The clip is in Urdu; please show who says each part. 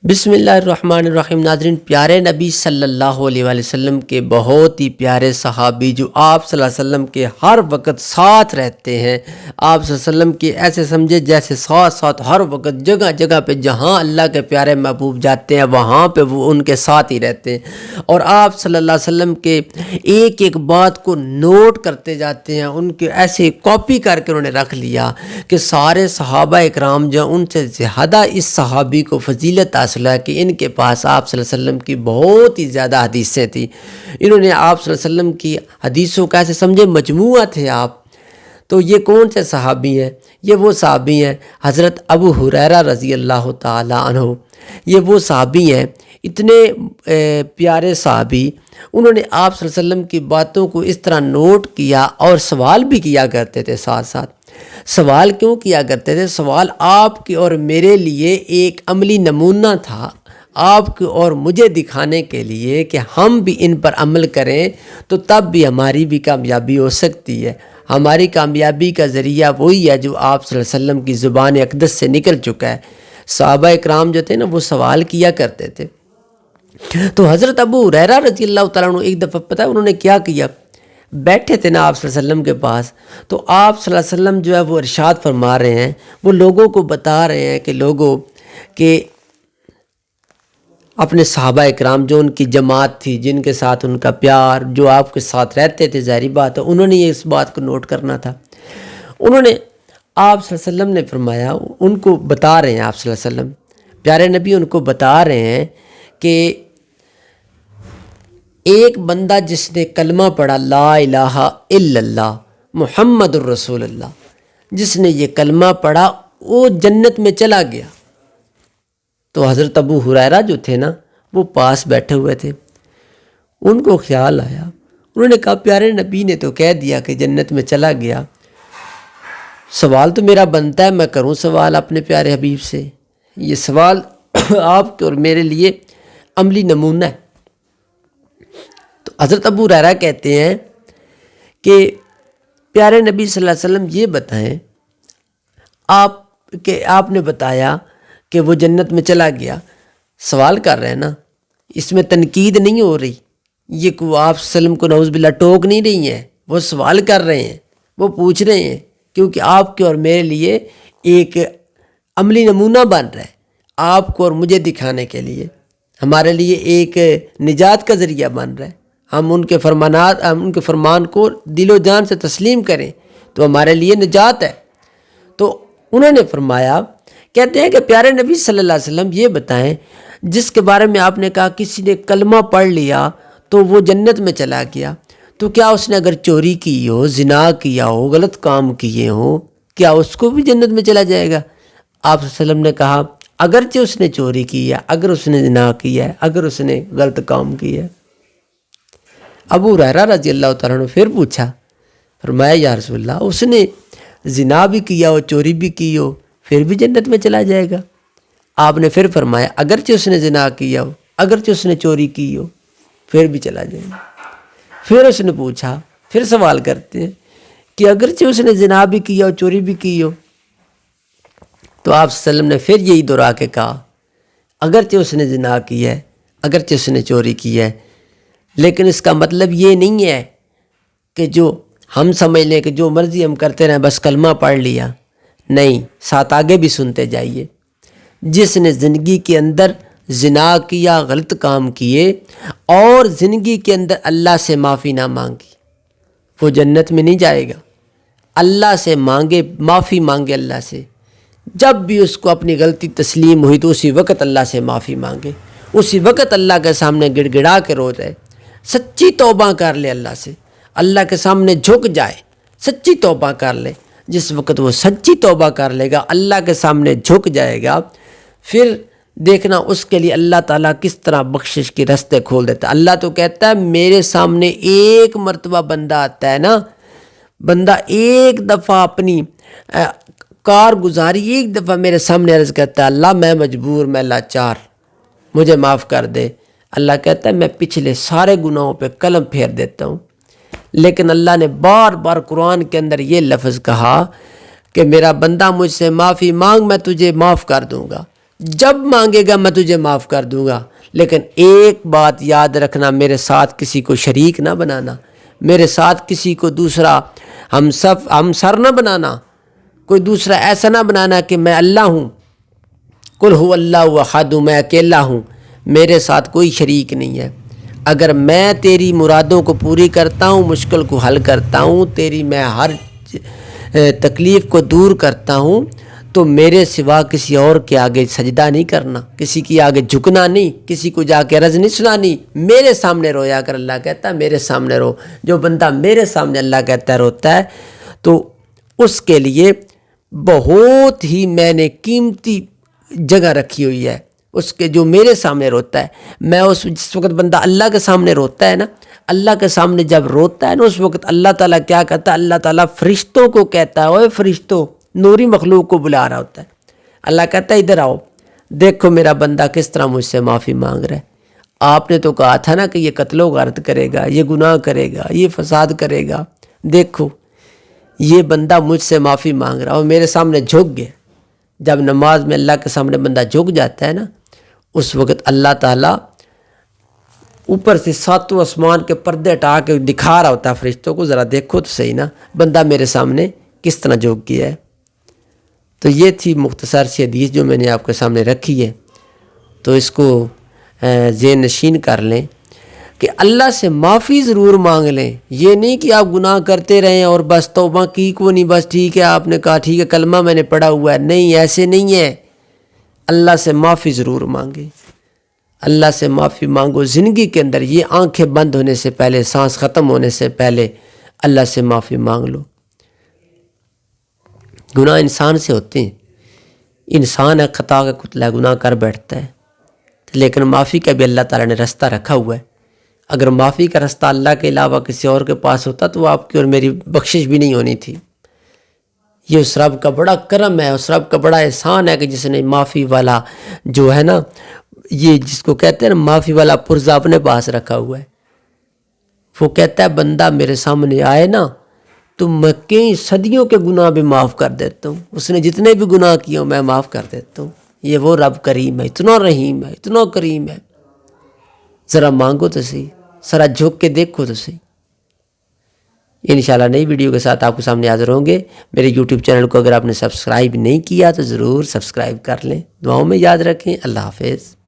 Speaker 1: بسم اللہ الرحمن الرحیم۔ ناظرین، پیارے نبی صلی اللہ علیہ وآلہ وسلم کے بہت ہی پیارے صحابی جو آپ صلی اللہ علیہ وسلم کے ہر وقت ساتھ رہتے ہیں، آپ صلی اللہ علیہ وسلم کے ایسے سمجھے جیسے ساتھ ہر وقت جگہ جگہ پہ جہاں اللہ کے پیارے محبوب جاتے ہیں وہاں پہ وہ ان کے ساتھ ہی رہتے ہیں، اور آپ صلی اللہ علیہ وسلم کے ایک ایک بات کو نوٹ کرتے جاتے ہیں، ان کے ایسے کاپی کر کے انہوں نے رکھ لیا کہ سارے صحابہ اکرام جو ان سے زیادہ اس صحابی کو فضیلت حاصل ہے کہ ان کے پاس آپ صلی اللہ علیہ وسلم کی بہت ہی زیادہ حدیثیں تھیں۔ انہوں نے آپ صلی اللہ علیہ وسلم کی حدیثوں کا ایسے سمجھے مجموعہ تھے آپ۔ تو یہ کون سے صحابی ہیں؟ یہ وہ صحابی ہیں حضرت ابو ہریرہ رضی اللہ تعالی عنہ۔ یہ وہ صحابی ہیں، اتنے پیارے صحابی، انہوں نے آپ صلی اللہ علیہ وسلم کی باتوں کو اس طرح نوٹ کیا اور سوال بھی کیا کرتے تھے ساتھ ساتھ۔ سوال کیوں کیا کرتے تھے؟ سوال آپ کے اور میرے لیے ایک عملی نمونہ تھا، آپ کے اور مجھے دکھانے کے لیے کہ ہم بھی ان پر عمل کریں تو تب بھی ہماری بھی کامیابی ہو سکتی ہے۔ ہماری کامیابی کا ذریعہ وہی ہے جو آپ صلی اللہ علیہ وسلم کی زبان اقدس سے نکل چکا ہے۔ صحابہ اکرام جو تھے نا، وہ سوال کیا کرتے تھے۔ تو حضرت ابو ہریرہ رضی اللہ تعالیٰ عنہ ایک دفعہ پتہ ہے انہوں نے کیا کیا؟ بیٹھے تھے نا آپ صلی اللہ علیہ وسلم کے پاس، تو آپ صلی اللہ علیہ وسلم جو ہے وہ ارشاد فرما رہے ہیں، وہ لوگوں کو بتا رہے ہیں کہ لوگوں کہ اپنے صحابہ اکرام جو ان کی جماعت تھی، جن کے ساتھ ان کا پیار، جو آپ کے ساتھ رہتے تھے، ظاہری بات ہے انہوں نے یہ اس بات کو نوٹ کرنا تھا۔ انہوں نے آپ صلی اللہ علیہ وسلم نے فرمایا، ان کو بتا رہے ہیں آپ صلی اللہ علیہ وسلم، پیارے نبی ان کو بتا رہے ہیں کہ ایک بندہ جس نے کلمہ پڑھا لا الہ الا اللہ محمد الرسول اللہ، جس نے یہ کلمہ پڑھا وہ جنت میں چلا گیا۔ تو حضرت ابو ہریرہ جو تھے نا، وہ پاس بیٹھے ہوئے تھے، ان کو خیال آیا، انہوں نے کہا پیارے نبی نے تو کہہ دیا کہ جنت میں چلا گیا، سوال تو میرا بنتا ہے میں کروں سوال اپنے پیارے حبیب سے، یہ سوال آپ کے اور میرے لیے عملی نمونہ ہے۔ تو حضرت ابو ہریرہ کہتے ہیں کہ پیارے نبی صلی اللہ علیہ وسلم یہ بتائیں آپ نے بتایا کہ وہ جنت میں چلا گیا، سوال کر رہے ہیں نا، اس میں تنقید نہیں ہو رہی، یہ کو آپ صلی اللہ علیہ وسلم کو نعوذ باللہ ٹوک نہیں رہی ہیں، وہ سوال کر رہے ہیں، وہ پوچھ رہے ہیں، کیونکہ آپ کے اور میرے لیے ایک عملی نمونہ بن رہا ہے، آپ کو اور مجھے دکھانے کے لیے، ہمارے لیے ایک نجات کا ذریعہ بن رہا ہے۔ ہم ان کے فرمان کو دل و جان سے تسلیم کریں تو ہمارے لیے نجات ہے۔ تو انہوں نے فرمایا، کہتے ہیں کہ پیارے نبی صلی اللہ علیہ وسلم یہ بتائیں، جس کے بارے میں آپ نے کہا کسی نے کلمہ پڑھ لیا تو وہ جنت میں چلا گیا، تو کیا اس نے اگر چوری کی ہو، زنا کیا ہو، غلط کام کیے ہوں، کیا اس کو بھی جنت میں چلا جائے گا؟ آپ صلی اللہ علیہ وسلم نے کہا اگرچہ اس نے چوری کی ہے، اگر اس نے زنا کیا ہے، اگر اس نے غلط کام کیا ہے۔ ابو ہریرہ رضی اللہ تعالیٰ عنہ پھر پوچھا، فرمایا یا رسول اللہ، اس نے زنا بھی کیا ہو، چوری بھی کی ہو، پھر بھی جنت میں چلا جائے گا؟ آپ نے پھر فرمایا اگرچہ اس نے زنا کیا ہو، اگرچہ اس نے چوری کی ہو، پھر بھی چلا جائے گا۔ پھر اس نے پوچھا، پھر سوال کرتے ہیں کہ اگرچہ اس نے زنا بھی کیا ہو، چوری بھی کی ہو، تو آپ صلی اللہ علیہ وسلم نے پھر یہی دہرا کے کہا اگرچہ اس نے زنا کیا ہے، اگرچہ اس نے چوری کی ہے، لیکن اس کا مطلب یہ نہیں ہے کہ جو ہم سمجھ لیں کہ جو مرضی ہم کرتے رہیں، بس کلمہ پڑھ لیا، نہیں، ساتھ آگے بھی سنتے جائیے۔ جس نے زندگی کے اندر زنا کیا، غلط کام کیے اور زندگی کے اندر اللہ سے معافی نہ مانگی، وہ جنت میں نہیں جائے گا۔ اللہ سے مانگے، معافی مانگے اللہ سے، جب بھی اس کو اپنی غلطی تسلیم ہوئی تو اسی وقت اللہ سے معافی مانگے، اسی وقت اللہ کے سامنے گڑ گڑا کے رو جائے، سچی توبہ کر لے اللہ سے، اللہ کے سامنے جھک جائے، سچی توبہ کر لے۔ جس وقت وہ سچی توبہ کر لے گا، اللہ کے سامنے جھک جائے گا، پھر دیکھنا اس کے لیے اللہ تعالیٰ کس طرح بخشش کے راستے کھول دیتا ہے۔ اللہ تو کہتا ہے میرے سامنے ایک مرتبہ بندہ آتا ہے نا، بندہ ایک دفعہ اپنی کارگزاری ایک دفعہ میرے سامنے عرض کرتا ہے، اللہ میں مجبور، میں لاچار، مجھے معاف کر دے۔ اللہ کہتا ہے میں پچھلے سارے گناہوں پہ قلم پھیر دیتا ہوں۔ لیکن اللہ نے بار بار قرآن کے اندر یہ لفظ کہا کہ میرا بندہ مجھ سے معافی مانگ، میں تجھے معاف کر دوں گا۔ جب مانگے گا میں تجھے معاف کر دوں گا، لیکن ایک بات یاد رکھنا، میرے ساتھ کسی کو شریک نہ بنانا، میرے ساتھ کسی کو دوسرا ہم سر نہ بنانا، کوئی دوسرا ایسا نہ بنانا کہ میں اللہ ہوں، قل هو اللہ احد، میں اکیلا ہوں، میرے ساتھ کوئی شریک نہیں ہے۔ اگر میں تیری مرادوں کو پوری کرتا ہوں، مشکل کو حل کرتا ہوں، تیری میں ہر تکلیف کو دور کرتا ہوں، تو میرے سوا کسی اور کے آگے سجدہ نہیں کرنا، کسی کی آگے جھکنا نہیں، کسی کو جا کے رز نہیں سنانی، میرے سامنے رویا اگر اللہ کہتا ہے میرے سامنے رو۔ جو بندہ میرے سامنے اللہ کہتا ہے روتا ہے، تو اس کے لیے بہت ہی میں نے قیمتی جگہ رکھی ہوئی ہے، اس کے جو میرے سامنے روتا ہے، میں جس وقت بندہ اللہ کے سامنے روتا ہے نا، اللہ کے سامنے جب روتا ہے نا، اس وقت اللہ تعالیٰ کیا کہتا ہے؟ اللہ تعالیٰ فرشتوں کو کہتا ہے، اوے فرشتوں، نوری مخلوق کو بلا رہا ہوتا ہے، اللہ کہتا ہے ادھر آؤ، دیکھو میرا بندہ کس طرح مجھ سے معافی مانگ رہا ہے۔ آپ نے تو کہا تھا نا کہ یہ قتل و غارت کرے گا، یہ گناہ کرے گا، یہ فساد کرے گا، دیکھو یہ بندہ مجھ سے معافی مانگ رہا ہے اور میرے سامنے جھک گیا۔ جب نماز میں اللہ کے سامنے بندہ جھک جاتا ہے نا، اس وقت اللہ تعالیٰ اوپر سے ساتوں آسمان کے پردے ہٹا کے دکھا رہا ہوتا ہے فرشتوں کو، ذرا دیکھو تو صحیح نا بندہ میرے سامنے کس طرح جھک گیا ہے۔ تو یہ تھی مختصر سی حدیث جو میں نے آپ کے سامنے رکھی ہے، تو اس کو ذہن نشین کر لیں کہ اللہ سے معافی ضرور مانگ لیں۔ یہ نہیں کہ آپ گناہ کرتے رہیں اور بس توبہ کی کو نہیں، بس ٹھیک ہے آپ نے کہا ٹھیک ہے کلمہ میں نے پڑھا ہوا ہے، نہیں ایسے نہیں ہے۔ اللہ سے معافی ضرور مانگے، اللہ سے معافی مانگو زندگی کے اندر، یہ آنکھیں بند ہونے سے پہلے، سانس ختم ہونے سے پہلے اللہ سے معافی مانگ لو۔ گناہ انسان سے ہوتے ہیں، انسان ہے، خطا کا پتلا ہے، گناہ کر بیٹھتا ہے، لیکن معافی کا بھی اللہ تعالیٰ نے رستہ رکھا ہوا ہے۔ اگر معافی کا رستہ اللہ کے علاوہ کسی اور کے پاس ہوتا تو وہ آپ کی اور میری بخشش بھی نہیں ہونی تھی۔ یہ اس رب کا بڑا کرم ہے، اس رب کا بڑا احسان ہے کہ جس نے معافی والا جو ہے نا، یہ جس کو کہتے ہیں نا معافی والا پرزہ اپنے پاس رکھا ہوا ہے۔ وہ کہتا ہے بندہ میرے سامنے آئے نا تو میں کئی صدیوں کے گناہ بھی معاف کر دیتا ہوں، اس نے جتنے بھی گناہ کیے ہوں میں معاف کر دیتا ہوں۔ یہ وہ رب کریم ہے، اتنا رحیم ہے، اتنا کریم ہے۔ ذرا مانگو تو صحیح، ذرا جھک کے دیکھو تو صحیح۔ انشاءاللہ نئی ویڈیو کے ساتھ آپ کے سامنے حاضر ہوں گے۔ میرے یوٹیوب چینل کو اگر آپ نے سبسکرائب نہیں کیا تو ضرور سبسکرائب کر لیں۔ دعاؤں میں یاد رکھیں۔ اللہ حافظ۔